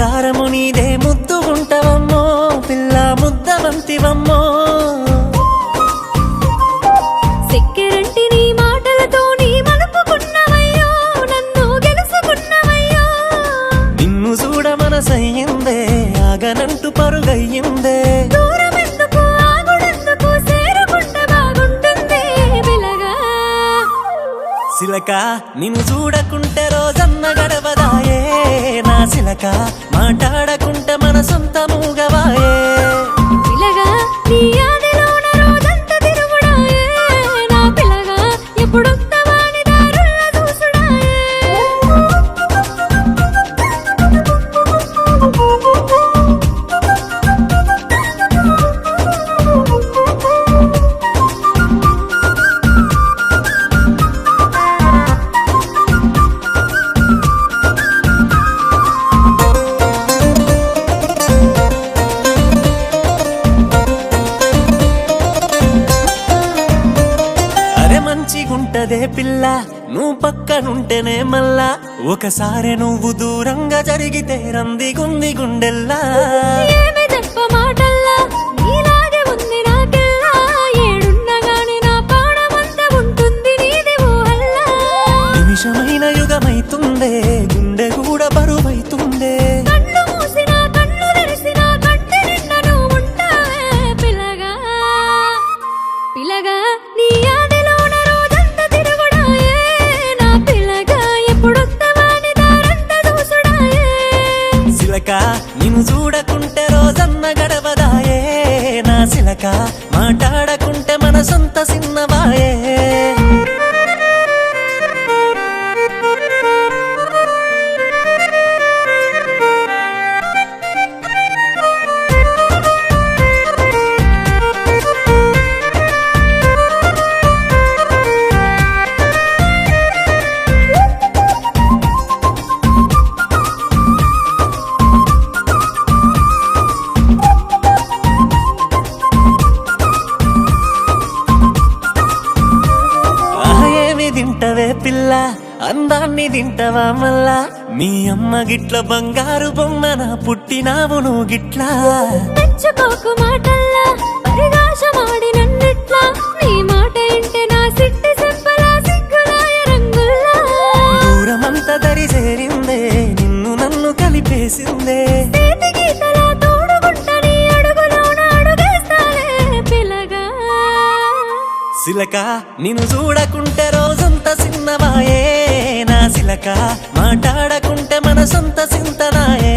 బంగారము నీదే ముద్దు ఉంటవమ్మో పిల్ల ముద్దవంతివమ్మో సెక్కెరంటి నీ మాటలతో నీ మలుపుకున్నవయ్యో నన్ను గెలుసుకున్నవయ్యో నిన్ను చూడ మనసయ్యిందే ఆగనంటూ పరుగయ్యిందే దూరమెందుకు ఆగుడెందుకు చేరుకుంటే బాగుంటుంది పిలగా సిలక నిన్ను చూడకుంటే రోజన్న గడవదాయే నా సిలక మాట్లాడకుంటే మన సొంత మూగవాయే పిలగా నీ ఆదిలోన రోజంతా తిరుగుడాయే నా పిలగా ఎప్పుడొస్తావాని దారుల్ల చూసుడాయే అరే మంచిగుంటదే పిల్ల నువ్వు పక్కనుంటేనే మళ్ళా ఒకసారి నువ్వు దూరంగా జరిగితే రందిగుంది గుండెల్లా ఏమి చెప్ప మాటల్లా నీలాగే ఉంది నాకెల్లా ఏడున్నా గాని నా పాడమంతా ఉంటుంది నీది ఊహల్లా నిమిషమైన యుగమైతుందే గుండె కూడా బరువైతుందే కళ్ళు మూసినా కళ్ళు తెరిసినా కంటి నిండా నువ్వు ఉంటావే పిలగా పిలగా నీ ఆదిలోన రోజంతా తిరుగుడాయే నా పిలగా ఎప్పుడొస్తావాని దారంతా చూసుడాయే సిలక నిన్ను చూడకుంటే రోజన్న గడవదాయే నా సిలక మాట్లాడకుంటే మన సొంత సిన్నవాయే ఏమి తింటవే పిల్ల అందాన్ని తింటవా మళ్ళా మీ అమ్మ గిట్ల బంగారు బొమ్మన పుట్టినావు నువ్వు గిట్లా మెచ్చుకోకు మాటల్లా పరిగాశమాడి నన్నిట్లా నీ మాట ఇంటే నా సిట్టి సెంపలా సిగ్గులాయ రంగుల్లా దూరమంతా దరి చేరిందే నిన్ను నన్ను కలిపేసిందే చేతి గీతలా తోడుగుంట నీ అడుగులోన అడుగేస్తాలే పిలగా సిలక నిన్ను చూడకుంటే రోజంతా సిన్నవాయే నా సిలక మాట్లాడకుంటే మన సొంత సింతనాయే